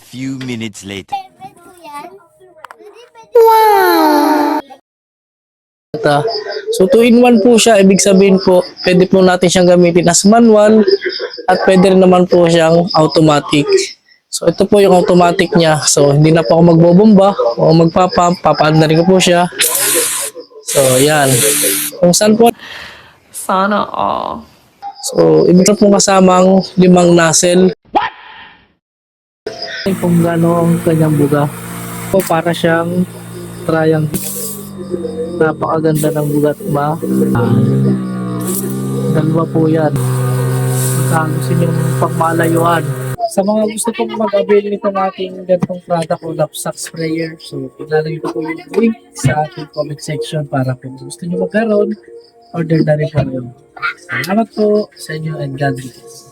Few minutes later. So 2-in-1 po siya, ibig sabihin po, pwede po natin siyang gamitin as manual at pwede rin naman po siyang automatic. So ito po yung automatic niya. So hindi na po ako magbobomba o magpapump, papaandarin ko po siya. So yan. Kung saan po. Sana all. So ibig po kasamang 5 nozzle. Kung gano'n ang kanyang buga. So para siyang triangle. Napakaganda ng bugat ba? Dalawa po yan. Magkakasin yung pagmalayuan. Sa mga gusto pong mag-avail nitong ating ganitong product o knapsack sprayer, so ilalagay ko po yung link sa ating comment section para kung gusto nyo magkaroon, order na rin po yun. Salamat po sa inyo and God bless.